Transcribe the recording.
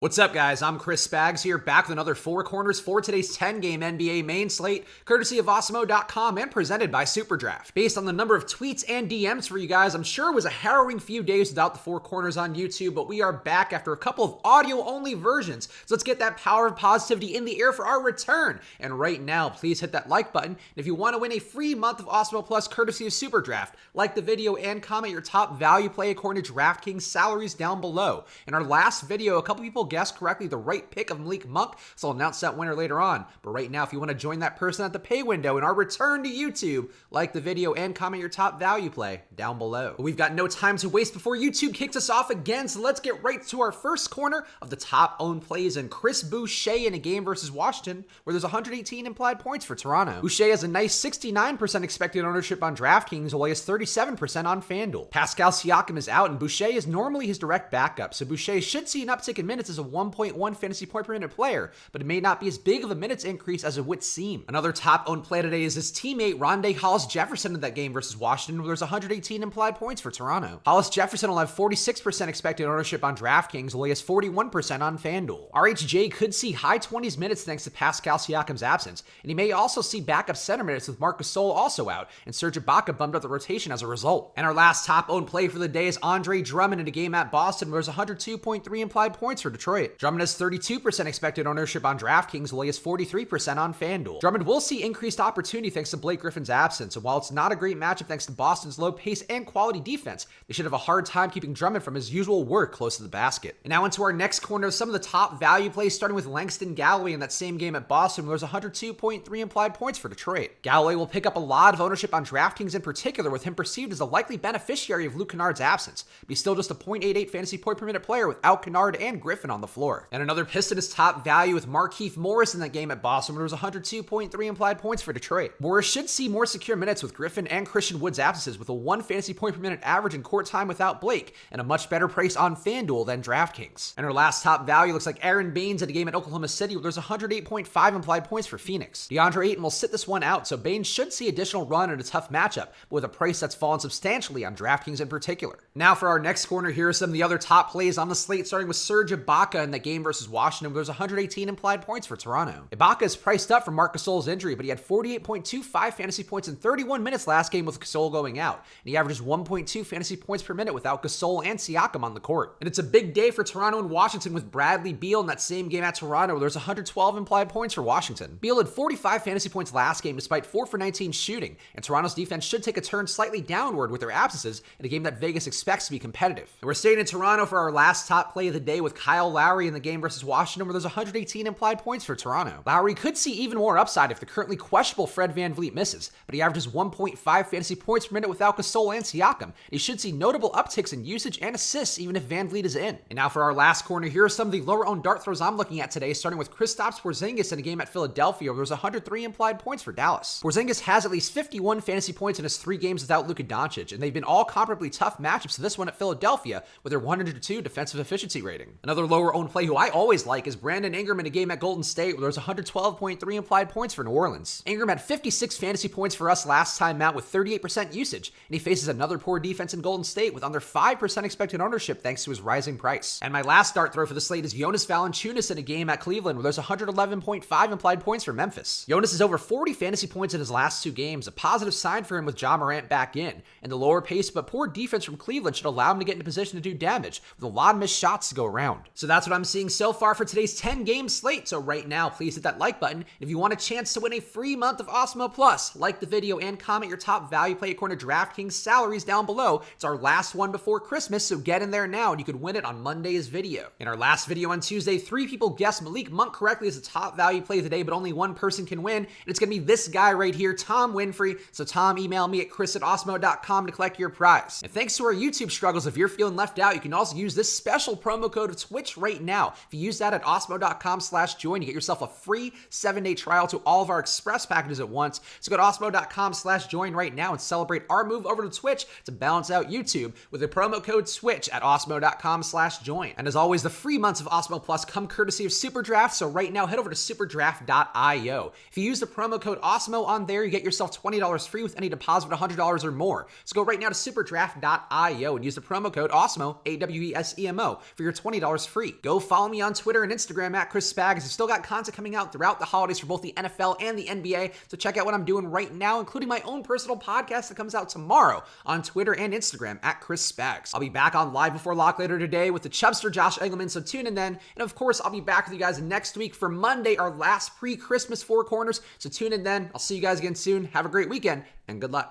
What's up, guys? I'm Chris Spags here, back with another Four Corners for today's 10-game NBA main slate, courtesy of Awesemo.com and presented by SuperDraft. Based on the number of tweets and DMs for you guys, I'm sure it was a harrowing few days without the Four Corners on YouTube, but we are back after a couple of audio-only versions, so let's get that power of positivity in the air for our return. And right now, please hit that like button, and if you want to win a free month of Awesemo Plus courtesy of SuperDraft, like the video and comment your top value play according to DraftKings salaries down below. In our last video, a couple people guessed correctly the right pick of Malik Monk, so I'll announce that winner later on. But right now, if you want to join that person at the pay window in our return to YouTube, like the video and comment your top value play down below. But we've got no time to waste before YouTube kicks us off again, so let's get right to our first corner of the top owned plays in Chris Boucher in a game versus Washington, where there's 118 implied points for Toronto. Boucher has a nice 69% expected ownership on DraftKings, while he has 37% on FanDuel. Pascal Siakam is out, and Boucher is normally his direct backup, so Boucher should see an uptick in minutes as a 1.1 fantasy point per minute player, but it may not be as big of a minutes increase as it would seem. Another top owned play today is his teammate Rondae Hollis-Jefferson in that game versus Washington, where there's 118 implied points for Toronto. Hollis-Jefferson will have 46% expected ownership on DraftKings, while he has 41% on FanDuel. RHJ could see high 20s minutes thanks to Pascal Siakam's absence, and he may also see backup center minutes with Marc Gasol also out, and Serge Ibaka bumped up the rotation as a result. And our last top owned play for the day is Andre Drummond in a game at Boston, where there's 102.3 implied points for Detroit. Drummond has 32% expected ownership on DraftKings, while he has 43% on FanDuel. Drummond will see increased opportunity thanks to Blake Griffin's absence, and while it's not a great matchup thanks to Boston's low pace and quality defense, they should have a hard time keeping Drummond from his usual work close to the basket. And now into our next corner of some of the top value plays, starting with Langston Galloway in that same game at Boston, where there's 102.3 implied points for Detroit. Galloway will pick up a lot of ownership on DraftKings in particular, with him perceived as a likely beneficiary of Luke Kennard's absence, but he's still just a .88 fantasy point per minute player without Kennard and Griffin on the floor. And another Piston is top value with Markieff Morris in that game at Boston, where there was 102.3 implied points for Detroit. Morris should see more secure minutes with Griffin and Christian Wood's absences, with a 1 fantasy point per minute average in court time without Blake, and a much better price on FanDuel than DraftKings. And our last top value looks like Aaron Baines at a game at Oklahoma City, where there's 108.5 implied points for Phoenix. DeAndre Ayton will sit this one out, so Baines should see additional run in a tough matchup, but with a price that's fallen substantially on DraftKings in particular. Now for our next corner, here are some of the other top plays on the slate, starting with Serge Ibaka in that game versus Washington, where there's 118 implied points for Toronto. Ibaka is priced up from Marc Gasol's injury, but he had 48.25 fantasy points in 31 minutes last game with Gasol going out, and he averages 1.2 fantasy points per minute without Gasol and Siakam on the court. And it's a big day for Toronto and Washington with Bradley Beal in that same game at Toronto, where there's 112 implied points for Washington. Beal had 45 fantasy points last game despite 4 for 19 shooting, and Toronto's defense should take a turn slightly downward with their absences in a game that Vegas expects to be competitive. And we're staying in Toronto for our last top play of the day with Kyle Lowry in the game versus Washington, where there's 118 implied points for Toronto. Lowry could see even more upside if the currently questionable Fred VanVleet misses, but he averages 1.5 fantasy points per minute without Gasol and Siakam, and he should see notable upticks in usage and assists even if VanVleet is in. And now for our last corner, here are some of the lower owned dart throws I'm looking at today, starting with Kristaps Porzingis in a game at Philadelphia, where there's 103 implied points for Dallas. Porzingis has at least 51 fantasy points in his 3 games without Luka Doncic, and they've been all comparably tough matchups to this one at Philadelphia with their 102 defensive efficiency rating. Another lower owned play who I always like is Brandon Ingram in a game at Golden State, where there's 112.3 implied points for New Orleans. Ingram had 56 fantasy points for us last time out with 38% usage, and he faces another poor defense in Golden State with under 5% expected ownership thanks to his rising price. And my last dart throw for the slate is Jonas Valanciunas in a game at Cleveland, where there's 111.5 implied points for Memphis. Jonas is over 40 fantasy points in his last 2 games, a positive sign for him with Ja Morant back in, and the lower pace but poor defense from Cleveland should allow him to get in a position to do damage with a lot of missed shots to go around. So that's what I'm seeing so far for today's 10-game slate. So right now, please hit that like button. If you want a chance to win a free month of Awesemo Plus, like the video and comment your top value play according to DraftKings salaries down below. It's our last one before Christmas, so get in there now and you could win it on Monday's video. In our last video on Tuesday, 3 people guessed Malik Monk correctly as the top value play of the day, but only 1 person can win, and it's going to be this guy right here, Tom Winfrey. So Tom, email me at chris@awesemo.com to collect your prize. And thanks to our YouTube struggles, if you're feeling left out, you can also use this special promo code of Twitch right now. If you use that at awesemo.com/join, you get yourself a free 7-day trial to all of our express packages at once. So go to awesemo.com/join right now and celebrate our move over to Twitch to balance out YouTube with the promo code SWITCH at awesemo.com/join. And as always, the free months of Awesemo Plus come courtesy of SuperDraft. So right now, head over to superdraft.io. If you use the promo code Awesemo on there, you get yourself $20 free with any deposit of $100 or more. So go right now to superdraft.io and use the promo code Awesemo, AWESEMO, for your $20 free. free. Go follow me on Twitter and Instagram at Chris Spags. I've still got content coming out throughout the holidays for both the NFL and the NBA, so check out what I'm doing right now, including my own personal podcast that comes out tomorrow on Twitter and Instagram at Chris Spags. I'll be back on Live Before Lock later today with the Chubster Josh Engelman, so tune in then. And of course, I'll be back with you guys next week for Monday, our last pre-Christmas Four Corners, so tune in then. I'll see you guys again soon. Have a great weekend, and good luck.